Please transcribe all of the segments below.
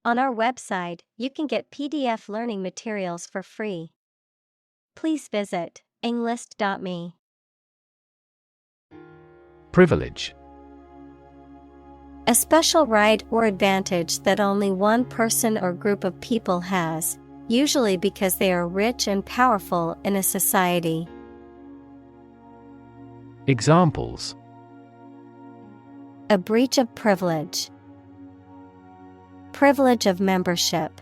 On our website, you can get PDF learning materials for free. Please visit englist.me. Privilege. A special right or advantage that only one person or group of people has, usually because they are rich and powerful in a society. Examples: A breach of privilege. Privilege of membership.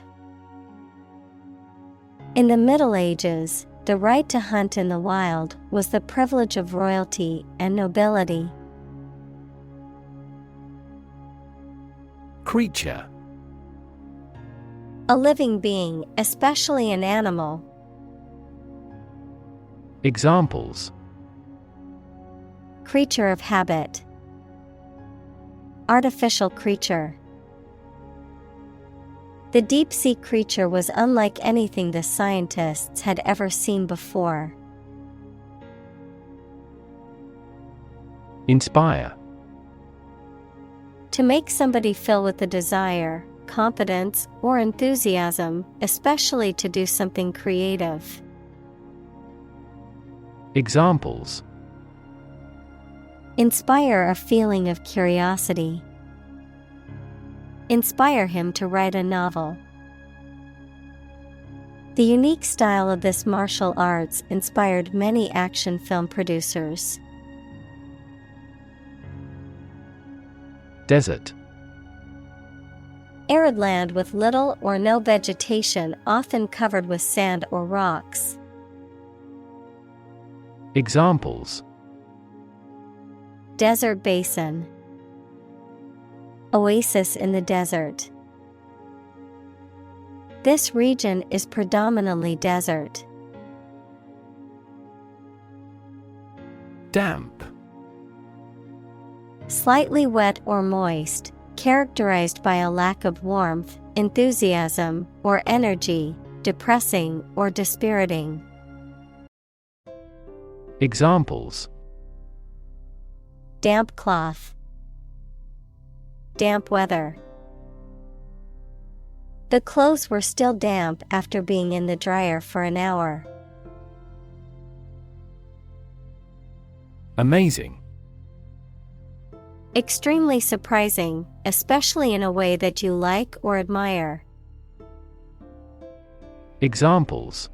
In the Middle Ages, the right to hunt in the wild was the privilege of royalty and nobility. Creature. A living being, especially an animal. Examples: Creature of habit. Artificial creature. The deep-sea creature was unlike anything the scientists had ever seen before. Inspire. To make somebody feel with a desire, confidence, or enthusiasm, especially to do something creative. Examples: Inspire a feeling of curiosity. Inspire him to write a novel. The unique style of this martial arts inspired many action film producers. Desert. Arid land with little or no vegetation, often covered with sand or rocks. Examples: Desert basin. Oasis in the desert. This region is predominantly desert. Damp. Slightly wet or moist, characterized by a lack of warmth, enthusiasm, or energy, depressing or dispiriting. Examples: Damp cloth. Damp weather. The clothes were still damp after being in the dryer for an hour. Amazing. Extremely surprising, especially in a way that you like or admire. Examples: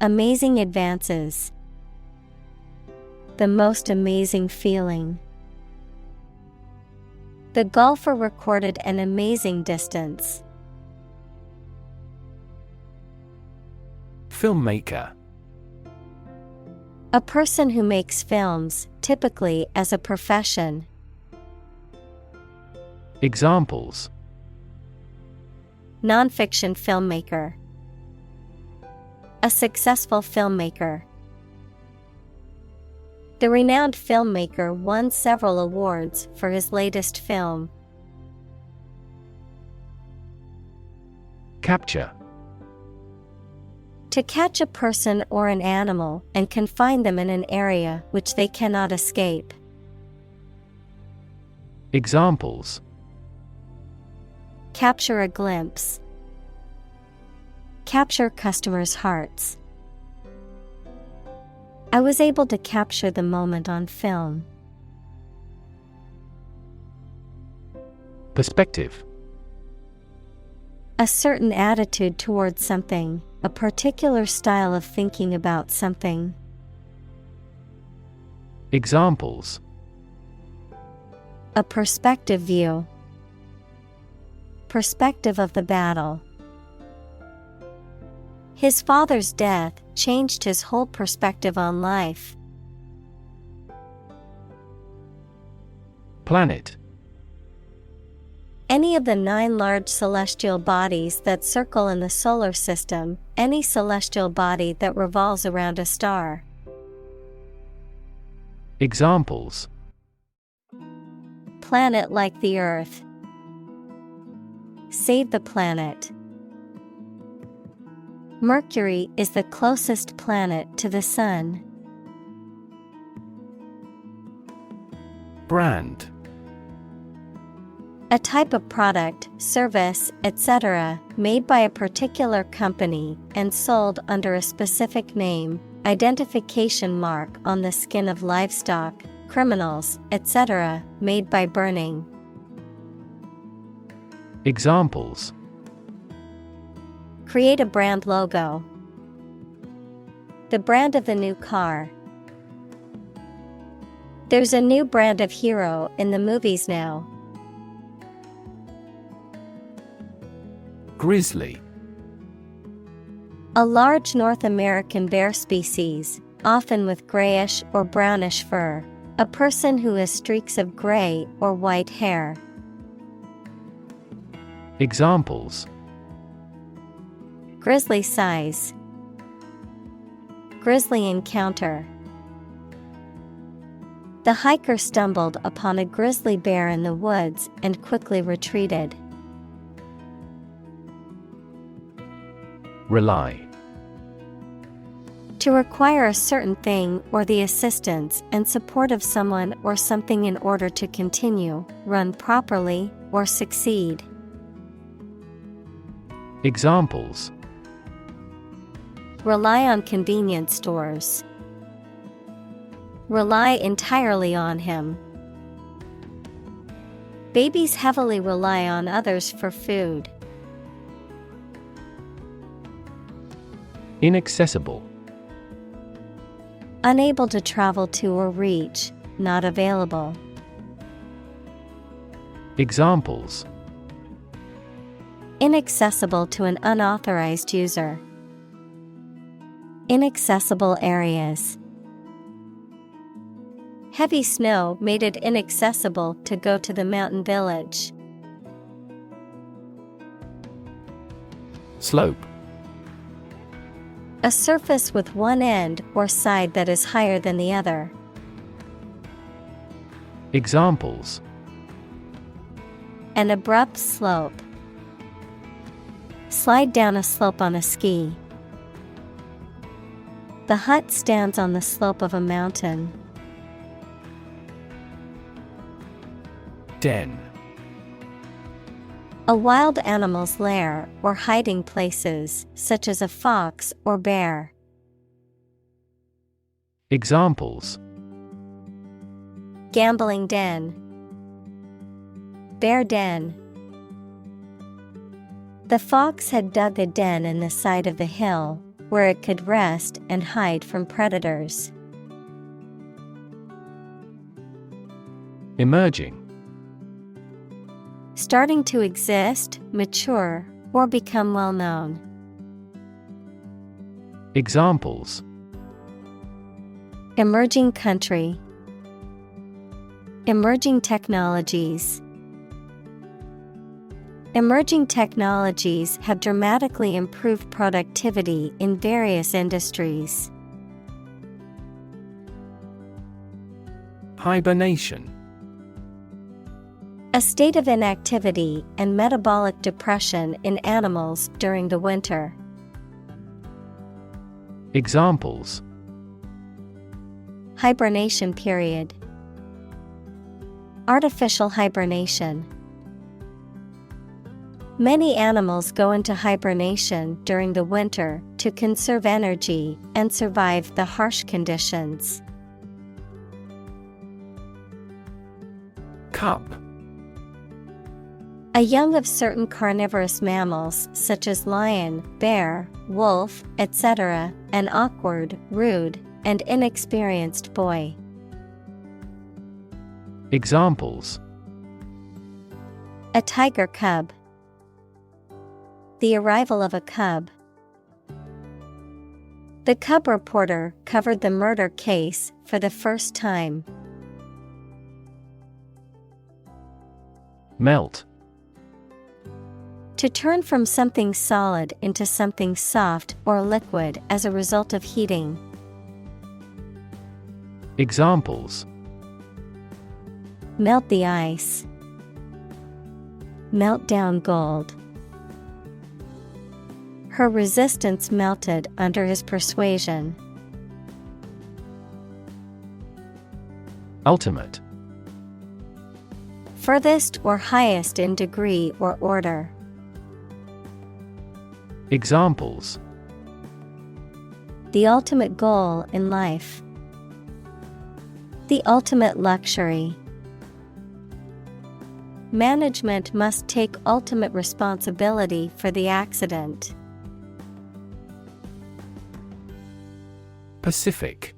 Amazing advances. The most amazing feeling. The golfer recorded an amazing distance. Filmmaker. A person who makes films, typically as a profession. Examples: Nonfiction filmmaker. A successful filmmaker. The renowned filmmaker won several awards for his latest film. Capture. To catch a person or an animal and confine them in an area which they cannot escape. Examples: Capture a glimpse. Capture customers' hearts. I was able to capture the moment on film. Perspective. A certain attitude towards something, a particular style of thinking about something. Examples: A perspective view. Perspective of the battle. His father's death changed his whole perspective on life. Planet. Any of the 9 large celestial bodies that circle in the solar system, any celestial body that revolves around a star. Examples: Planet like the Earth. Save the planet. Mercury is the closest planet to the Sun. Brand. A type of product, service, etc., made by a particular company and sold under a specific name, identification mark on the skin of livestock, criminals, etc., made by burning. Examples: Create a brand logo. The brand of the new car. There's a new brand of hero in the movies now. Grizzly. A large North American bear species, often with grayish or brownish fur. A person who has streaks of gray or white hair. Examples: Grizzly size. Grisly encounter. The hiker stumbled upon a grizzly bear in the woods and quickly retreated. Rely. To require a certain thing or the assistance and support of someone or something in order to continue, run properly, or succeed. Examples: Rely on convenience stores. Rely entirely on him. Babies heavily rely on others for food. Inaccessible. Unable to travel to or reach, not available. Examples: Inaccessible to an unauthorized user. Inaccessible areas. Heavy snow made it inaccessible to go to the mountain village. Slope. A surface with one end or side that is higher than the other. Examples: An abrupt slope. Slide down a slope on a ski. The hut stands on the slope of a mountain. Den. A wild animal's lair or hiding places, such as a fox or bear. Examples: Gambling den. Bear den. The fox had dug a den in the side of the hill, where it could rest and hide from predators. Emerging. Starting to exist, mature, or become well known. Examples: Emerging country. Emerging technologies. Emerging technologies have dramatically improved productivity in various industries. Hibernation. A state of inactivity and metabolic depression in animals during the winter. Examples: Hibernation period. Artificial hibernation. Many animals go into hibernation during the winter to conserve energy and survive the harsh conditions. Cup. A young of certain carnivorous mammals such as lion, bear, wolf, etc., an awkward, rude, and inexperienced boy. Examples: A tiger cub. The arrival of a cub. The cub reporter covered the murder case for the first time. Melt. To turn from something solid into something soft or liquid as a result of heating. Examples: Melt the ice. Melt down gold. Her resistance melted under his persuasion. Ultimate. furthest or highest in degree or order. Examples: The ultimate goal in life. The ultimate luxury. Management must take ultimate responsibility for the accident. Pacific.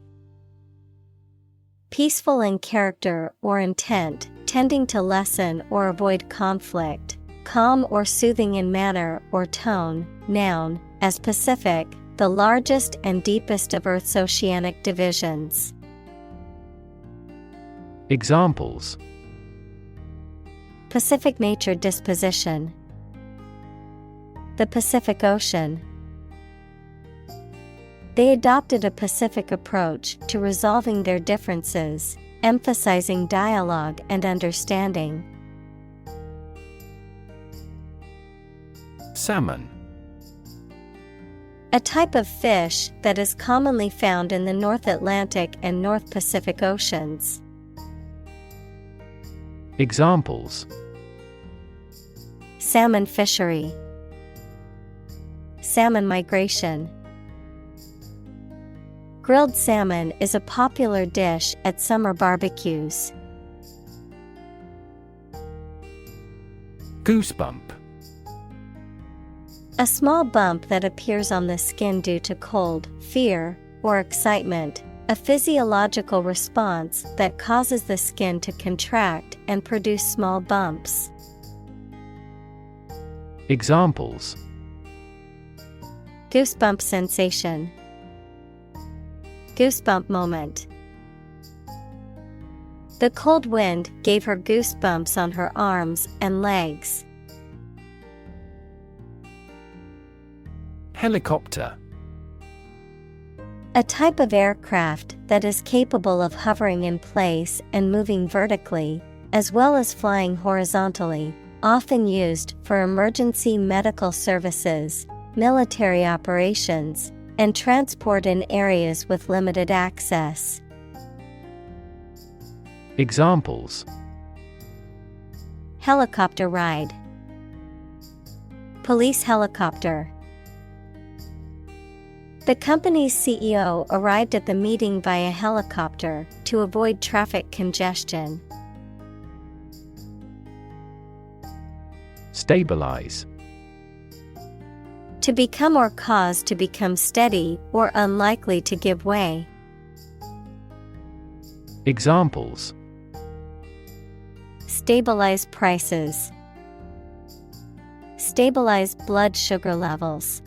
Peaceful in character or intent, tending to lessen or avoid conflict, calm or soothing in manner or tone. Noun, as Pacific, the largest and deepest of Earth's oceanic divisions. Examples: Pacific nature disposition. The Pacific Ocean. They adopted a pacific approach to resolving their differences, emphasizing dialogue and understanding. Salmon. A type of fish that is commonly found in the North Atlantic and North Pacific Oceans. Examples: Salmon fishery. Salmon migration. Grilled salmon is a popular dish at summer barbecues. Goosebump. A small bump that appears on the skin due to cold, fear, or excitement, a physiological response that causes the skin to contract and produce small bumps. Examples: Goosebump sensation. Goosebump moment. The cold wind gave her goosebumps on her arms and legs. Helicopter. A type of aircraft that is capable of hovering in place and moving vertically, as well as flying horizontally, often used for emergency medical services, military operations, and transport in areas with limited access. Examples: Helicopter ride. Police helicopter. The company's CEO arrived at the meeting via helicopter to avoid traffic congestion. Stabilize. To become or cause to become steady or unlikely to give way. Examples: Stabilize prices. Stabilize blood sugar levels.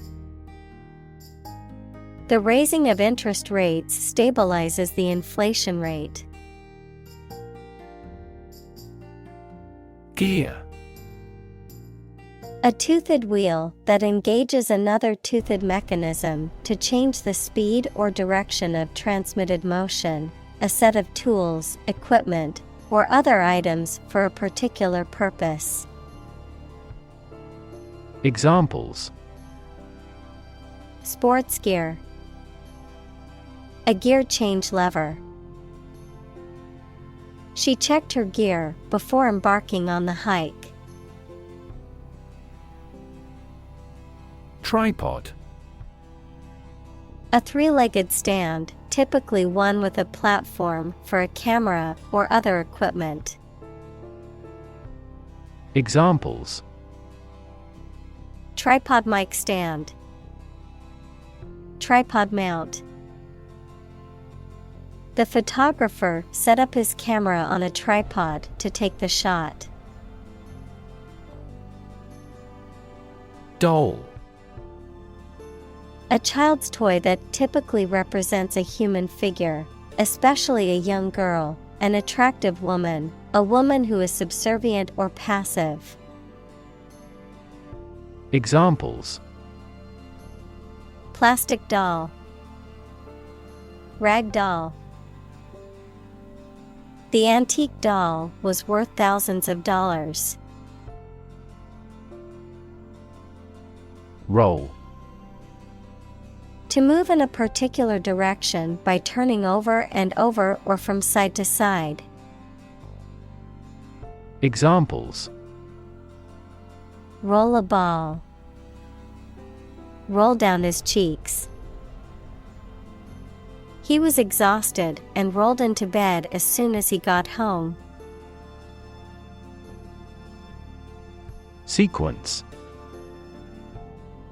The raising of interest rates stabilizes the inflation rate. Gear. A toothed wheel that engages another toothed mechanism to change the speed or direction of transmitted motion, a set of tools, equipment, or other items for a particular purpose. Examples: Sports gear. A gear change lever. She checked her gear before embarking on the hike. Tripod. A three-legged stand, typically one with a platform for a camera or other equipment. Examples: Tripod mic stand. Tripod mount. The photographer set up his camera on a tripod to take the shot. Doll. A child's toy that typically represents a human figure, especially a young girl, an attractive woman, a woman who is subservient or passive. Examples: Plastic doll. Rag doll. The antique doll was worth thousands of dollars. Roll. To move in a particular direction by turning over and over or from side to side. Examples: Roll a ball. Roll down his cheeks. He was exhausted and rolled into bed as soon as he got home. Sequence: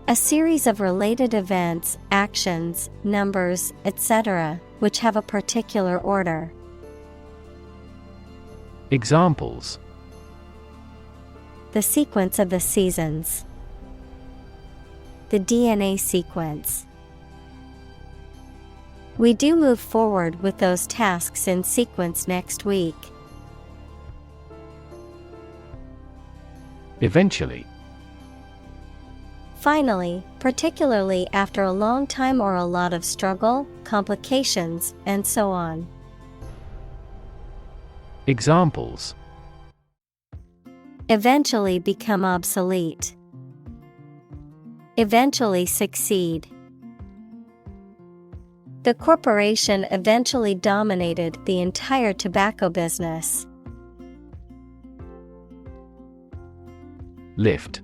A series of related events, actions, numbers, etc., which have a particular order. Examples: The sequence of the seasons. The DNA sequence. We do move forward with those tasks in sequence next week. Eventually. Finally, particularly after a long time or a lot of struggle, complications, and so on. Examples: Eventually become obsolete. Eventually succeed. The corporation eventually dominated the entire tobacco business. Lift.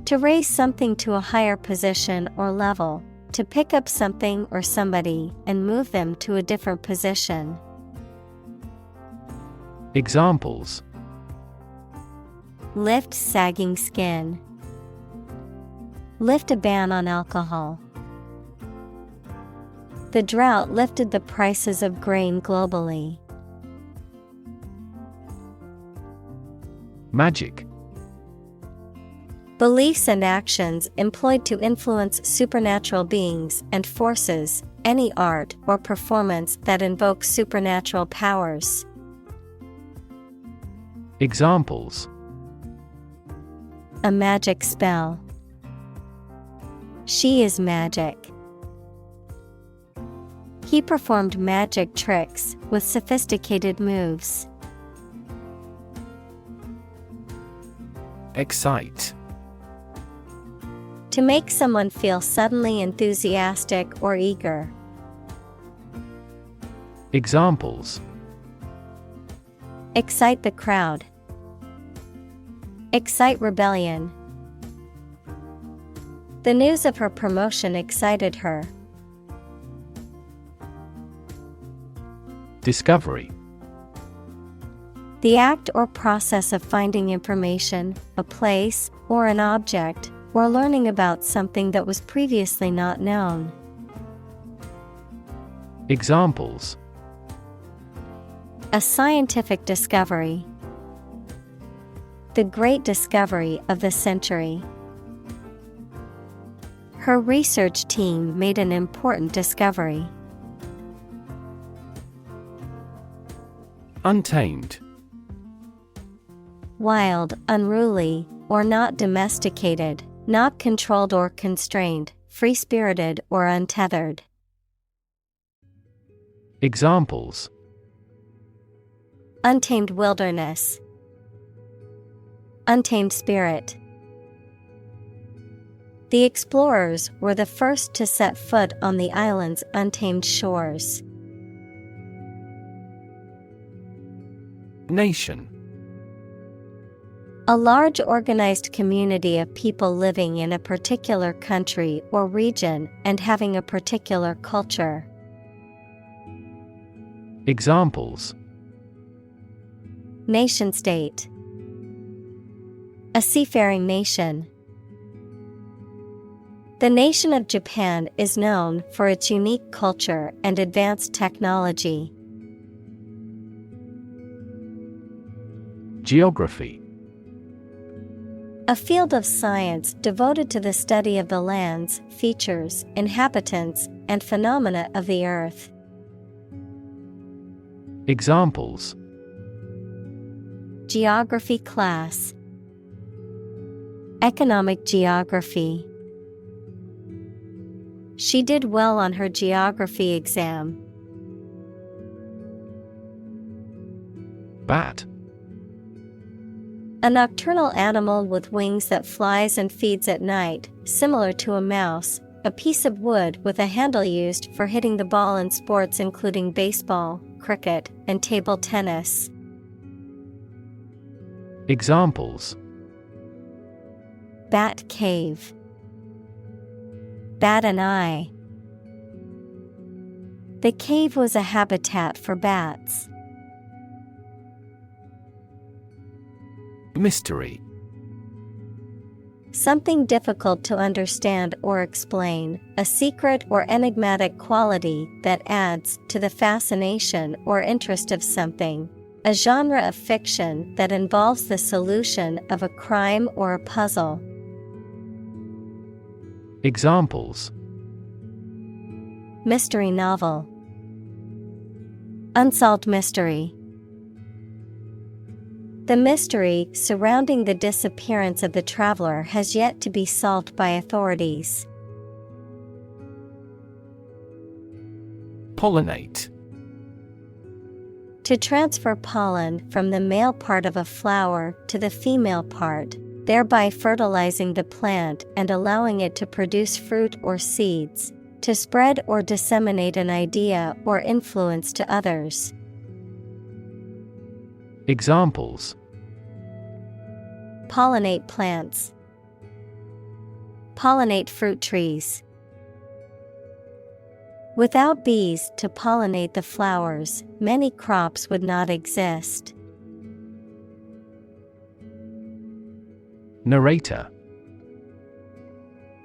To raise something to a higher position or level, to pick up something or somebody and move them to a different position. Examples: Lift sagging skin. Lift a ban on alcohol. The drought lifted the prices of grain globally. Magic. Beliefs and actions employed to influence supernatural beings and forces, any art or performance that invokes supernatural powers. Examples: A magic spell. She is magic. He performed magic tricks with sophisticated moves. Excite. To make someone feel suddenly enthusiastic or eager. Examples: Excite the crowd. Excite rebellion. The news of her promotion excited her. Discovery. The act or process of finding information, a place, or an object, or learning about something that was previously not known. Examples: A scientific discovery. The great discovery of the century. Her research team made an important discovery. Untamed. Wild, unruly, or not domesticated, not controlled or constrained, free-spirited or untethered. Examples: Untamed wilderness. Untamed spirit. The explorers were the first to set foot on the island's untamed shores. Nation. A large organized community of people living in a particular country or region and having a particular culture. Examples: Nation-state. A seafaring nation. The nation of Japan is known for its unique culture and advanced technology. Geography. A field of science devoted to the study of the lands, features, inhabitants, and phenomena of the earth. Examples: Geography class. Economic geography. She did well on her geography exam. Bat. A nocturnal animal with wings that flies and feeds at night, similar to a mouse, a piece of wood with a handle used for hitting the ball in sports including baseball, cricket, and table tennis. Examples: Bat cave. Bat an eye. The cave was a habitat for bats. Mystery. Something difficult to understand or explain, a secret or enigmatic quality that adds to the fascination or interest of something. A genre of fiction that involves the solution of a crime or a puzzle. Examples: Mystery novel. Unsolved mystery. The mystery surrounding the disappearance of the traveler has yet to be solved by authorities. Pollinate. To transfer pollen from the male part of a flower to the female part, thereby fertilizing the plant and allowing it to produce fruit or seeds, to spread or disseminate an idea or influence to others. Examples: Pollinate plants. Pollinate fruit trees. Without bees to pollinate the flowers, many crops would not exist. Narrator.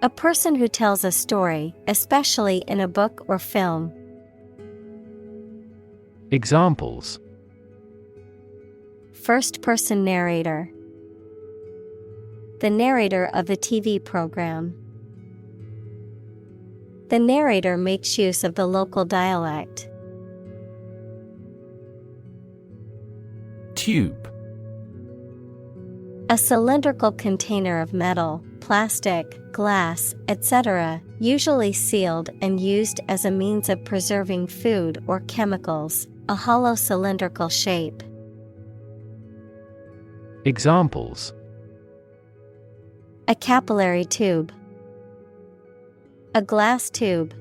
A person who tells a story, especially in a book or film. Examples: First-person narrator. The narrator of a TV program. The narrator makes use of the local dialect. Tube. A cylindrical container of metal, plastic, glass, etc., usually sealed and used as a means of preserving food or chemicals, a hollow cylindrical shape. Examples: A capillary tube. A glass tube.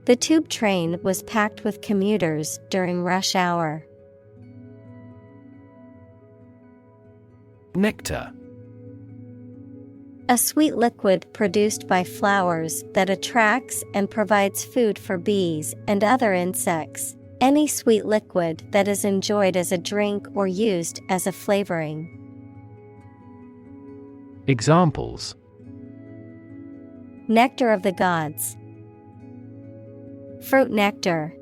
The tube train was packed with commuters during rush hour. Nectar. A sweet liquid produced by flowers that attracts and provides food for bees and other insects. Any sweet liquid that is enjoyed as a drink or used as a flavoring. Examples: Nectar of the gods. Fruit nectar.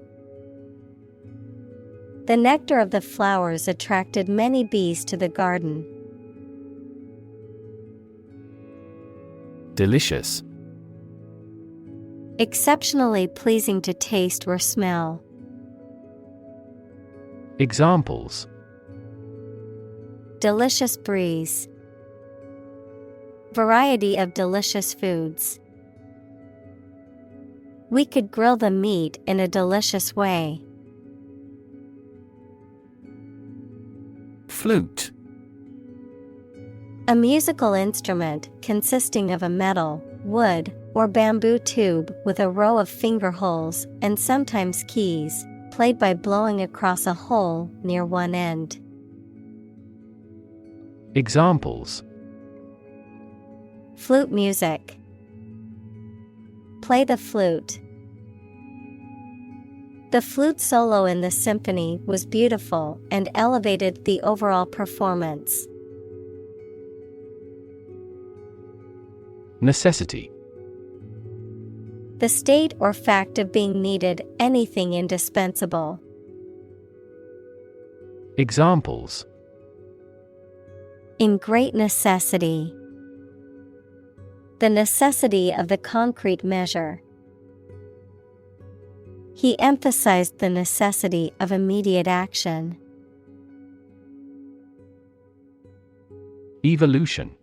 The nectar of the flowers attracted many bees to the garden. Delicious. Exceptionally pleasing to taste or smell. Examples: Delicious breeze. Variety of delicious foods. We could grill the meat in a delicious way. Flute. A musical instrument consisting of a metal, wood, or bamboo tube with a row of finger holes and sometimes keys, played by blowing across a hole near one end. Examples: Flute music. Play the flute. The flute solo in the symphony was beautiful and elevated the overall performance. Necessity. The state or fact of being needed, anything indispensable. Examples: In great necessity. The necessity of the concrete measure. He emphasized the necessity of immediate action. Evolution.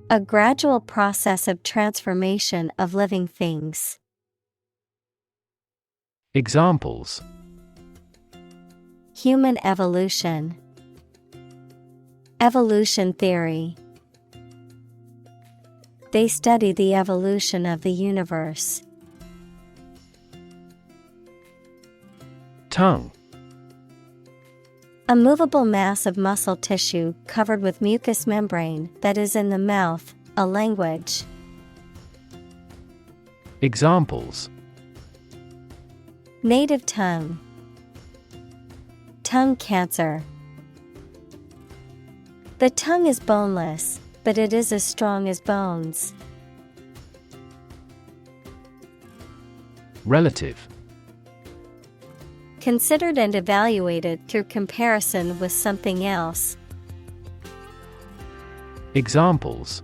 A gradual process of transformation of living things. Examples: Human evolution. Evolution theory. They study the evolution of the universe. Tongue. A movable mass of muscle tissue covered with mucous membrane that is in the mouth, a language. Examples: Native tongue. Tongue cancer. The tongue is boneless, but it is as strong as bones. Relative. Considered and evaluated through comparison with something else. Examples: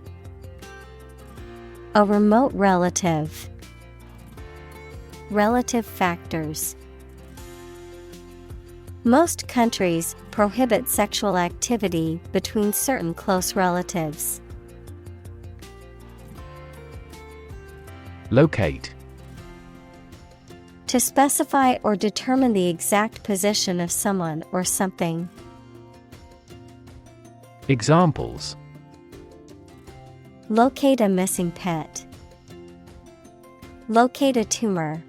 A remote relative. Relative factors. Most countries prohibit sexual activity between certain close relatives. Locate. To specify or determine the exact position of someone or something. Examples: Locate a missing pet. Locate a tumor.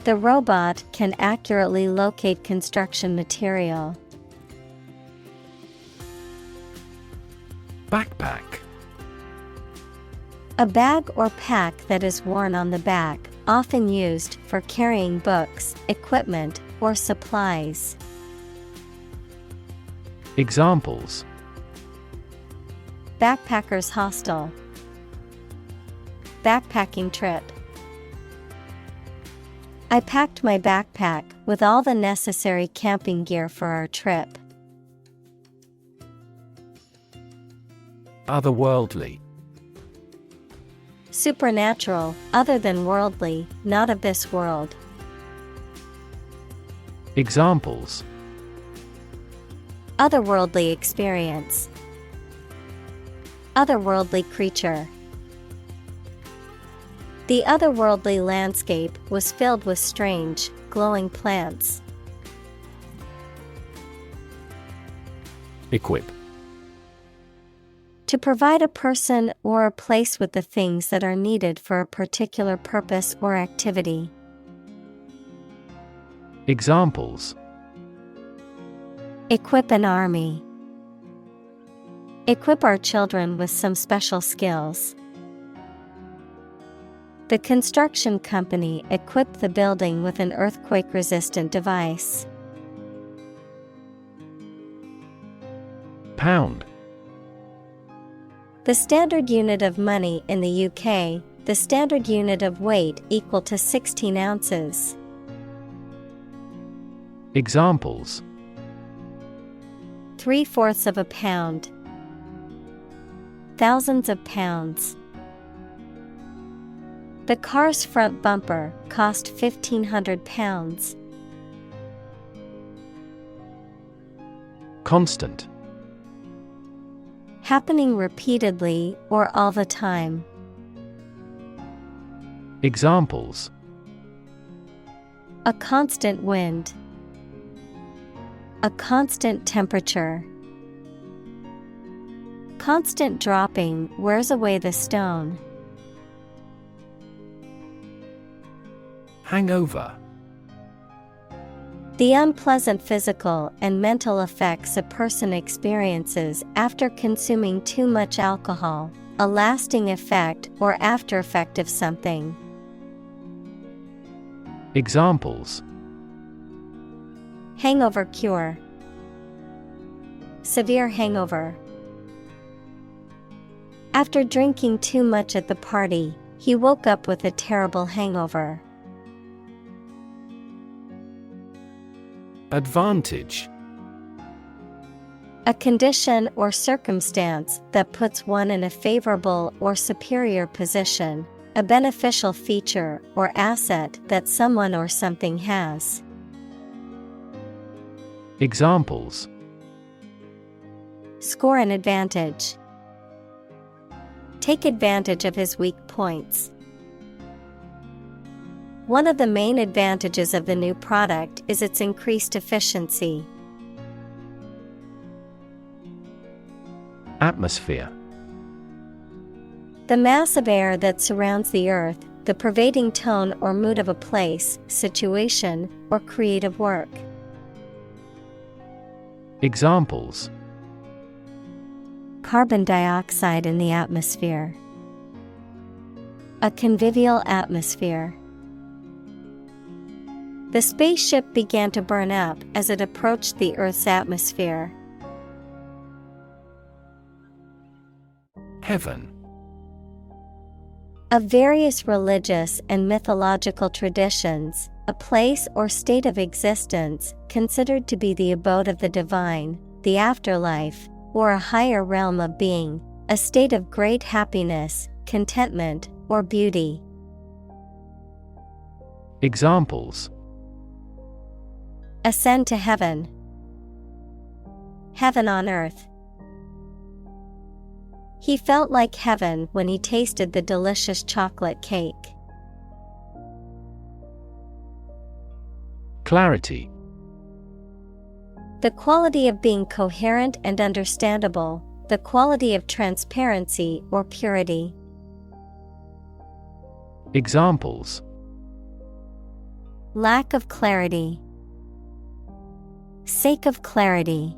The robot can accurately locate construction material. Backpack. A bag or pack that is worn on the back, often used for carrying books, equipment, or supplies. Examples: Backpacker's hostel. Backpacking trip. I packed my backpack with all the necessary camping gear for our trip. Otherworldly. Supernatural, other than worldly, not of this world. Examples: Otherworldly experience. Otherworldly creature. The otherworldly landscape was filled with strange, glowing plants. Equip. To provide a person or a place with the things that are needed for a particular purpose or activity. Examples: Equip an army. Equip our children with some special skills. The construction company equipped the building with an earthquake-resistant device. Pound. The standard unit of money in the UK, the standard unit of weight equal to 16 ounces. Examples: 3/4 of a pound. Thousands of pounds. The car's front bumper cost £1,500. Constant. Happening repeatedly or all the time. Examples: A constant wind. A constant temperature. Constant dropping wears away the stone. Hangover. The unpleasant physical and mental effects a person experiences after consuming too much alcohol, a lasting effect or after effect of something. Examples: Hangover cure. Severe hangover. After drinking too much at the party, he woke up with a terrible hangover. Advantage. A condition or circumstance that puts one in a favorable or superior position, a beneficial feature or asset that someone or something has. Examples: Score an advantage. Take advantage of his weak points. One of the main advantages of the new product is its increased efficiency. Atmosphere. The mass of air that surrounds the earth, the pervading tone or mood of a place, situation, or creative work. Examples: carbon dioxide in the atmosphere. A convivial atmosphere. The spaceship began to burn up as it approached the Earth's atmosphere. Heaven. Of various religious and mythological traditions, a place or state of existence considered to be the abode of the divine, the afterlife, or a higher realm of being, a state of great happiness, contentment, or beauty. Examples: ascend to heaven. Heaven on earth. He felt like heaven when he tasted the delicious chocolate cake. Clarity. The quality of being coherent and understandable, the quality of transparency or purity. Examples: lack of clarity. Sake of clarity.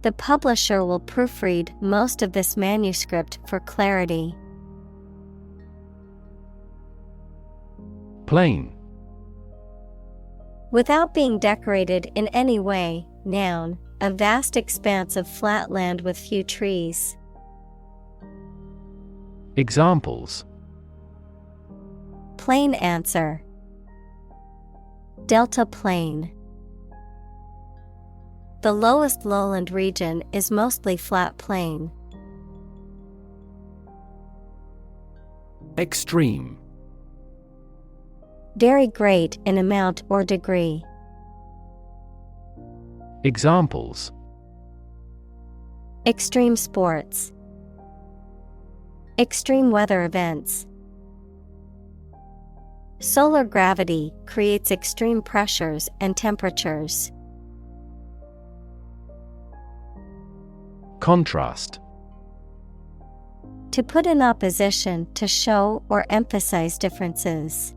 The publisher will proofread most of this manuscript for clarity. Plain. Without being decorated in any way, noun, a vast expanse of flat land with few trees. Examples: plain answer. Delta plain. The lowest lowland region is mostly flat plain. Extreme. Very great in amount or degree. Examples: extreme sports. Extreme weather events. Solar gravity creates extreme pressures and temperatures. Contrast. To put in opposition, to show or emphasize differences.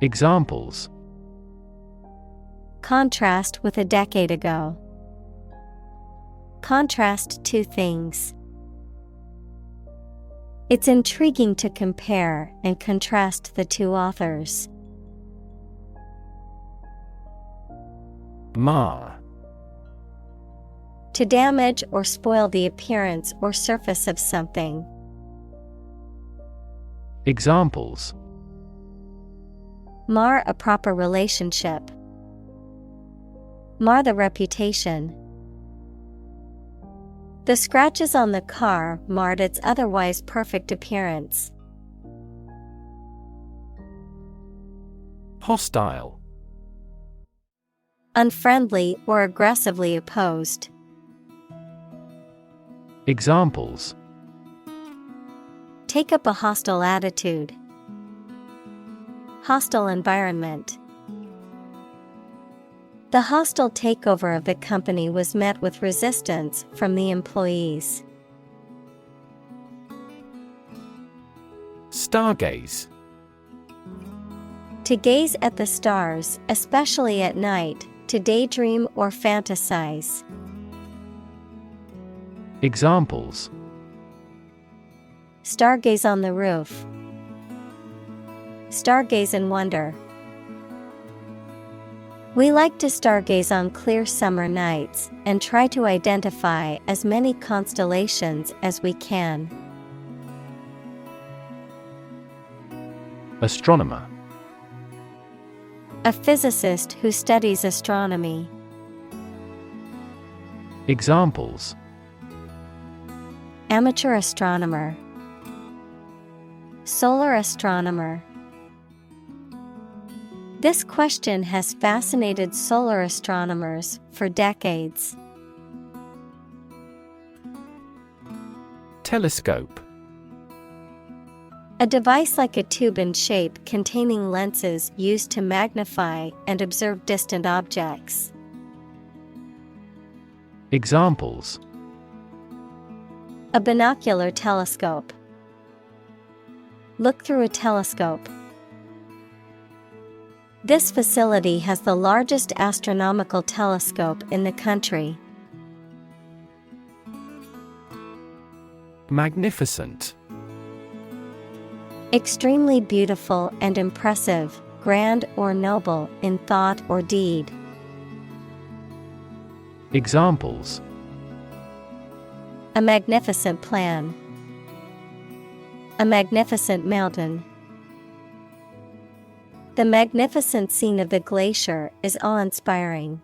Examples: contrast with a decade ago. Contrast two things. It's intriguing to compare and contrast the two authors. Mar. To damage or spoil the appearance or surface of something. Examples: mar a proper relationship. Mar the reputation. The scratches on the car marred its otherwise perfect appearance. Hostile. Unfriendly or aggressively opposed. Examples: take up a hostile attitude. Hostile environment. The hostile takeover of the company was met with resistance from the employees. Stargaze. To gaze at the stars, especially at night, to daydream or fantasize. Examples: stargaze on the roof. Stargaze in wonder. We like to stargaze on clear summer nights and try to identify as many constellations as we can. Astronomer. A physicist who studies astronomy. Examples: amateur astronomer. Solar astronomer. This question has fascinated solar astronomers for decades. Telescope. A device like a tube in shape containing lenses used to magnify and observe distant objects. Examples: a binocular telescope. Look through a telescope. This facility has the largest astronomical telescope in the country. Magnificent. Extremely beautiful and impressive, grand or noble in thought or deed. Examples: A magnificent plan. A magnificent mountain. The magnificent scene of the glacier is awe-inspiring.